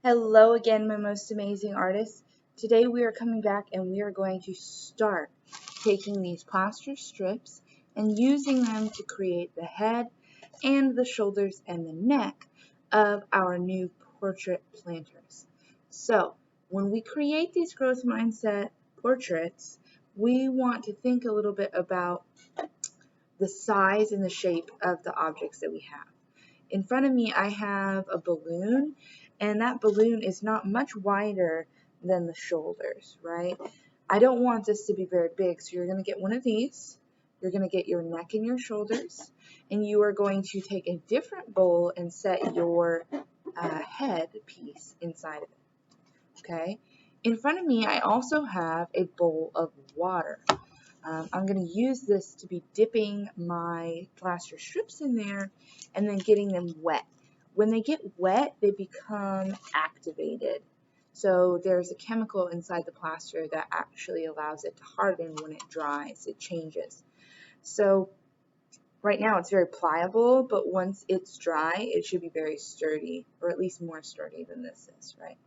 Hello again, my most amazing artists. Today we are coming back and we are going to start taking these plaster strips and using them to create the head and the shoulders and the neck of our new portrait planters. So when we create these growth mindset portraits, we want to think a little bit about the size and the shape of the objects that we have. In front of me, I have a balloon, and that balloon is not much wider than the shoulders, right? I don't want this to be very big, so you're going to get one of these. You're going to get your neck and your shoulders, and you are going to take a different bowl and set your head piece inside of it, okay? In front of me, I also have a bowl of water. I'm going to use this to be dipping my plaster strips in there and then getting them wet. When they get wet, they become activated. So there's a chemical inside the plaster that actually allows it to harden when it dries. It changes. So right now it's very pliable, but once it's dry, it should be very sturdy, or at least more sturdy than this is, right?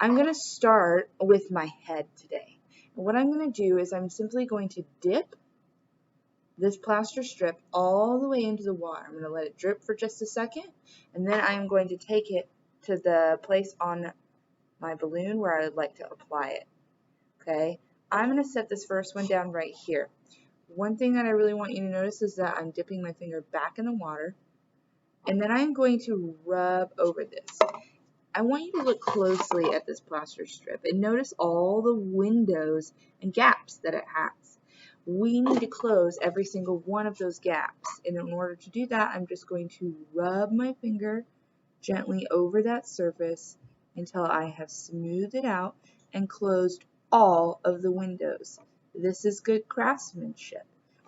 I'm going to start with my head today. What I'm going to do is I'm simply going to dip this plaster strip all the way into the water. I'm going to let it drip for just a second, and then I'm going to take it to the place on my balloon where I would like to apply it. Okay, I'm going to set this first one down right here. One thing that I really want you to notice is that I'm dipping my finger back in the water, and then I'm going to rub over this. I want you to look closely at this plaster strip and notice all the windows and gaps that it has. We need to close every single one of those gaps. And in order to do that, I'm just going to rub my finger gently over that surface until I have smoothed it out and closed all of the windows. This is good craftsmanship.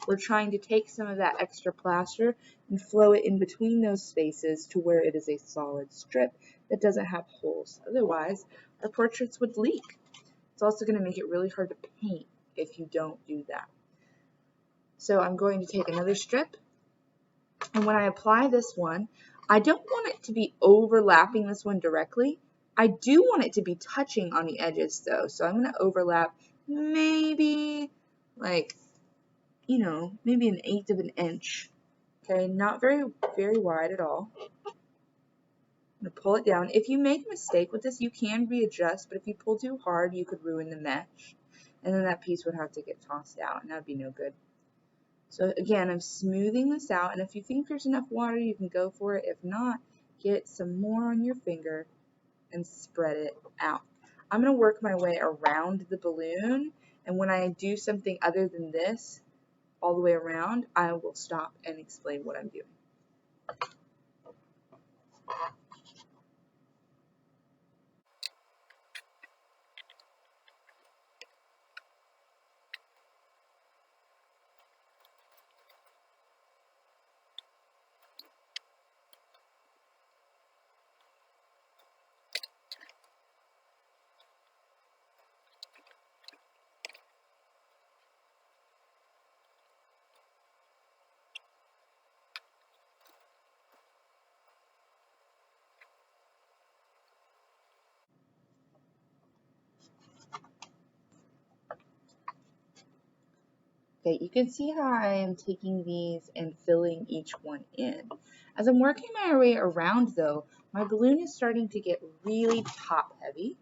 We're trying to take some of that extra plaster and flow it in between those spaces to where it is a solid strip that doesn't have holes. Otherwise, our portraits would leak. It's also going to make it really hard to paint if you don't do that. So I'm going to take another strip, and when I apply this one, I don't want it to be overlapping this one directly. I do want it to be touching on the edges though, so I'm going to overlap maybe like, maybe 1/8 of an inch. Okay, not very wide at all. I'm going to pull it down. If you make a mistake with this, you can readjust, but if you pull too hard, you could ruin the mesh, and then that piece would have to get tossed out, and that would be no good. So again, I'm smoothing this out, and if you think there's enough water, you can go for it. If not, get some more on your finger and spread it out. I'm going to work my way around the balloon, and when I do something other than this, all the way around, I will stop and explain what I'm doing. Okay, you can see how I am taking these and filling each one in. As I'm working my way around though, my balloon is starting to get really top heavy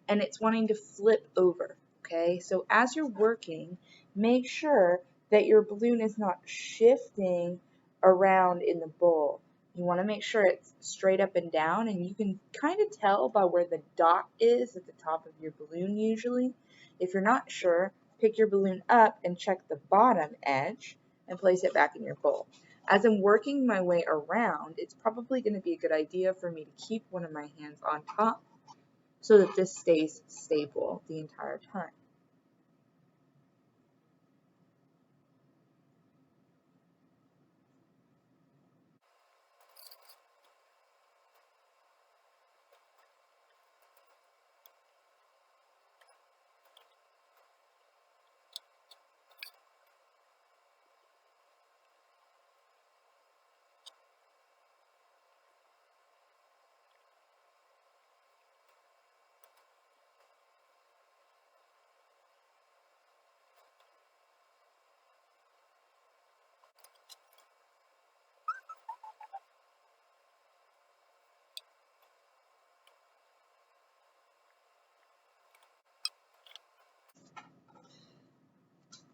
and it's wanting to flip over, okay? So as you're working, make sure that your balloon is not shifting around in the bowl. You want to make sure it's straight up and down, and you can kind of tell by where the dot is at the top of your balloon usually. If you're not sure, pick your balloon up and check the bottom edge and place it back in your bowl. As I'm working my way around, it's probably going to be a good idea for me to keep one of my hands on top so that this stays stable the entire time.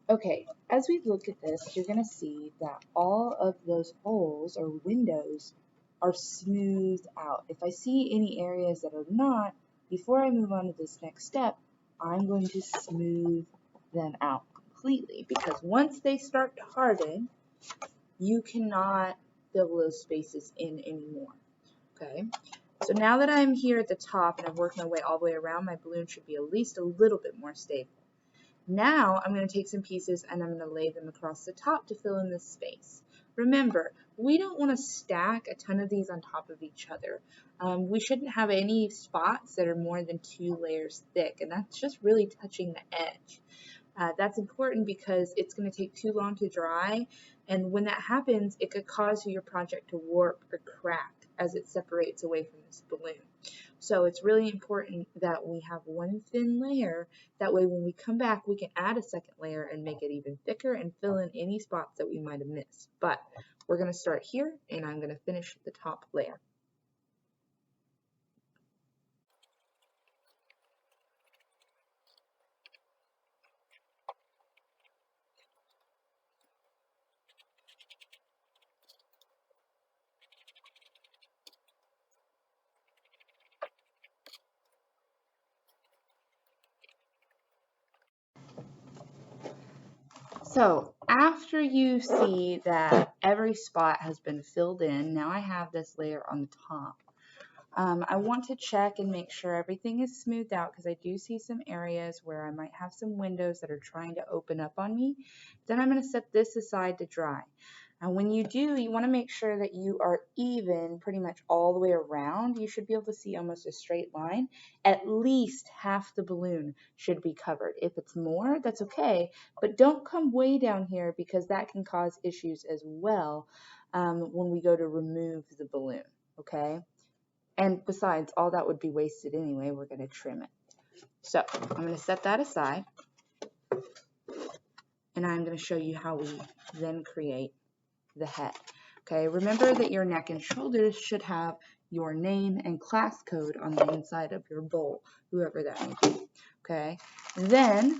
Okay, as we look at this, you're going to see that all of those holes or windows are smoothed out. If I see any areas that are not, before I move on to this next step, I'm going to smooth them out completely, because once they start to harden, you cannot fill those spaces in anymore. Okay, so now that I'm here at the top and I've worked my way all the way around, my balloon should be at least a little bit more stable. Now I'm going to take some pieces and I'm going to lay them across the top to fill in this space. Remember, we don't want to stack a ton of these on top of each other. We shouldn't have any spots that are more than 2 layers thick, and that's just really touching the edge. That's important because it's going to take too long to dry, and when that happens, it could cause your project to warp or crack as it separates away from this balloon. So it's really important that we have one thin layer. That way when we come back, we can add a second layer and make it even thicker and fill in any spots that we might have missed. But we're going to start here, and I'm going to finish the top layer. So after you see that every spot has been filled in, now I have this layer on the top. I want to check and make sure everything is smoothed out, because I do see some areas where I might have some windows that are trying to open up on me. Then I'm going to set this aside to dry. And when you do, you want to make sure that you are even pretty much all the way around. You should be able to see almost a straight line. At least half the balloon should be covered. If it's more, that's okay, but don't come way down here, because that can cause issues as well when we go to remove the balloon, okay? And besides, all that would be wasted anyway. We're going to trim it. So I'm going to set that aside, and I'm going to show you how we then create the head. Okay, remember that your neck and shoulders should have your name and class code on the inside of your bowl, whoever that may be. Okay, and then I'm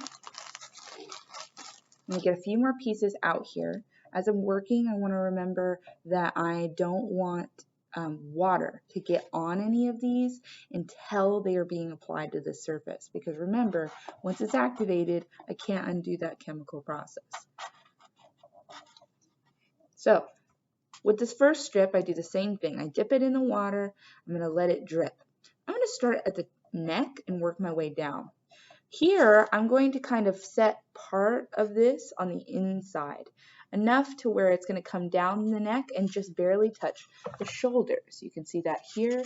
going to get a few more pieces out here. As I'm working, I want to remember that I don't want water to get on any of these until they are being applied to the surface, because remember, once it's activated, I can't undo that chemical process. So with this first strip, I do the same thing. I dip it in the water. I'm going to let it drip. I'm going to start at the neck and work my way down. Here, I'm going to kind of set part of this on the inside, enough to where it's going to come down the neck and just barely touch the shoulders. You can see that here,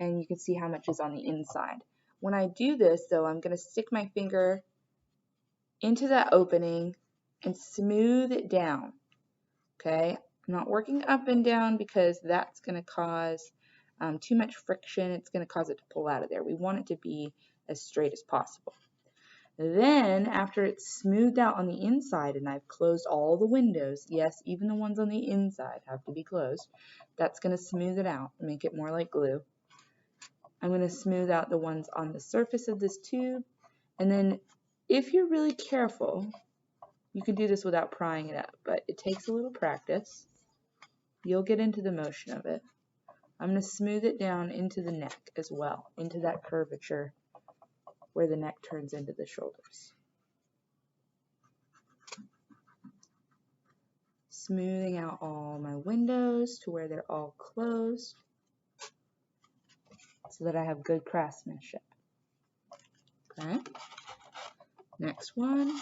and you can see how much is on the inside. When I do this, though, I'm going to stick my finger into that opening and smooth it down, okay? I'm not working up and down, because that's going to cause too much friction. It's going to cause it to pull out of there. We want it to be as straight as possible. Then, after it's smoothed out on the inside and I've closed all the windows, yes, even the ones on the inside have to be closed, that's going to smooth it out and make it more like glue. I'm going to smooth out the ones on the surface of this tube, and then if you're really careful, you can do this without prying it up, but it takes a little practice. You'll get into the motion of it. I'm going to smooth it down into the neck as well, into that curvature where the neck turns into the shoulders. Smoothing out all my windows to where they're all closed so that I have good craftsmanship. Okay. Next one.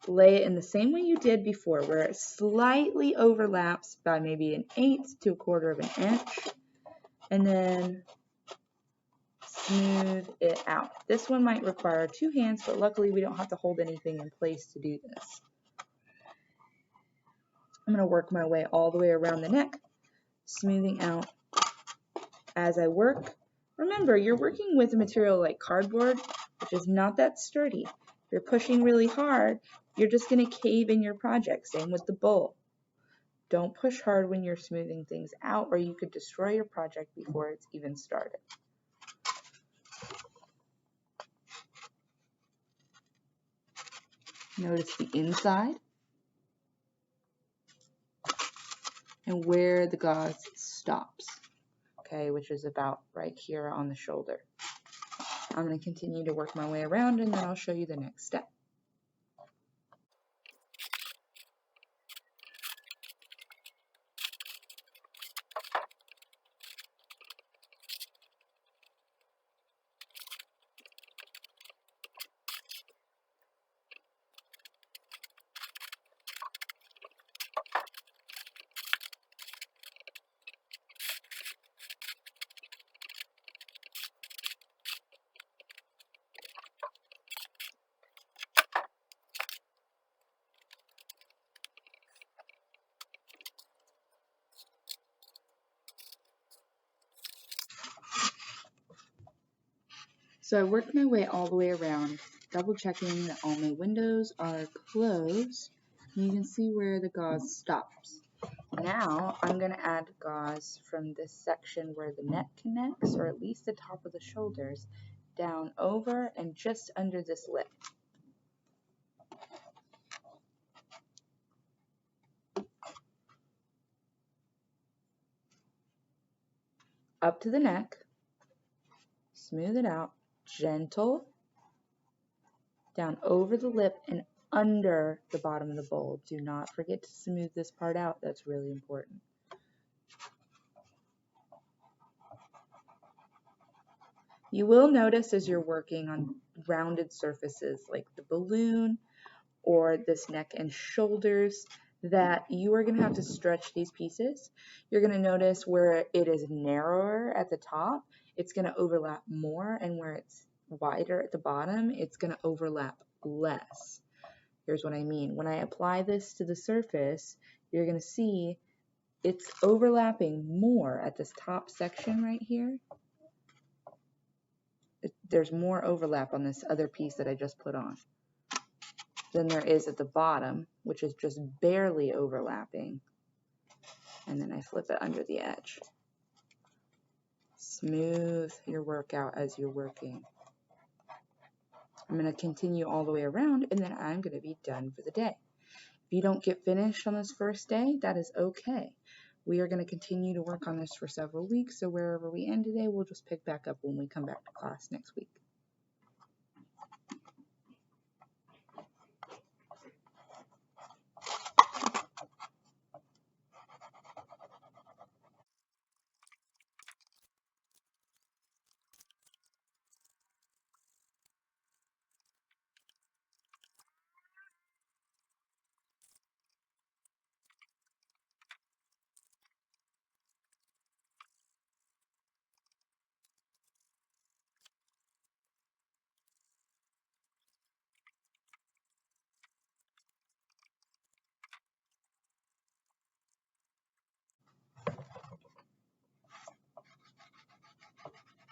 Lay it in the same way you did before, where it slightly overlaps by maybe 1/8 to 1/4 of an inch, and then smooth it out. This one might require 2 hands, but luckily we don't have to hold anything in place to do this. I'm going to work my way all the way around the neck, smoothing out as I work. Remember, you're working with a material like cardboard, which is not that sturdy. If you're pushing really hard, you're just going to cave in your project. Same with the bowl. Don't push hard when you're smoothing things out, or you could destroy your project before it's even started. Notice the inside and where the gauze stops, okay, which is about right here on the shoulder. I'm going to continue to work my way around and then I'll show you the next step. So I worked my way all the way around, double checking that all my windows are closed. And you can see where the gauze stops. Now I'm going to add gauze from this section where the neck connects, or at least the top of the shoulders, down over and just under this lip. Up to the neck, smooth it out, gentle, down over the lip and under the bottom of the bowl. Do not forget to smooth this part out, that's really important. You will notice as you're working on rounded surfaces like the balloon or this neck and shoulders that you are going to have to stretch these pieces. You're going to notice where it is narrower at the top, it's going to overlap more, and where it's wider at the bottom, it's going to overlap less. Here's what I mean. When I apply this to the surface, you're going to see it's overlapping more at this top section right here. There's more overlap on this other piece that I just put on than there is at the bottom, which is just barely overlapping. And then I flip it under the edge. Smooth your work out as you're working. I'm going to continue all the way around, and then I'm going to be done for the day. If you don't get finished on this first day, that is okay. We are going to continue to work on this for several weeks, so wherever we end today, we'll just pick back up when we come back to class next week.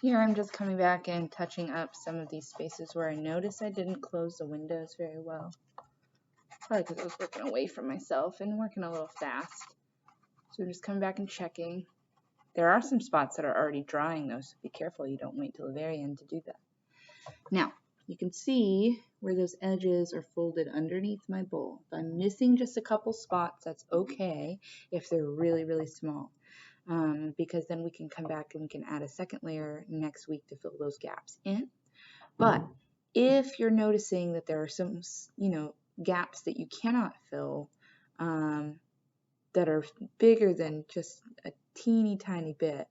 Here I'm just coming back and touching up some of these spaces where I noticed I didn't close the windows very well. Probably because I was working away from myself and working a little fast. So I'm just coming back and checking. There are some spots that are already drying though, so be careful you don't wait till the very end to do that. Now, you can see where those edges are folded underneath my bowl. If I'm missing just a couple spots, that's okay if they're really, really small. Because then we can come back and we can add a second layer next week to fill those gaps in. But if you're noticing that there are some, gaps that you cannot fill that are bigger than just a teeny tiny bit,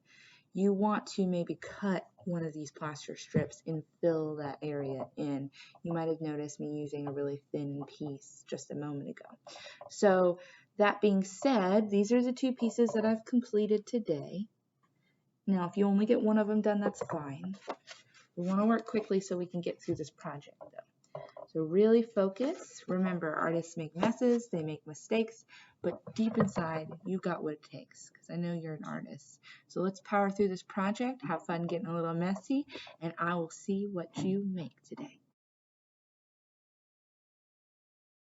you want to maybe cut one of these plaster strips and fill that area in. You might have noticed me using a really thin piece just a moment ago. So that being said, these are the two pieces that I've completed today. Now, if you only get one of them done, that's fine. We want to work quickly so we can get through this project, though. So really focus. Remember, artists make messes, they make mistakes, but deep inside, you got what it takes, because I know you're an artist. So let's power through this project, have fun getting a little messy, and I will see what you make today.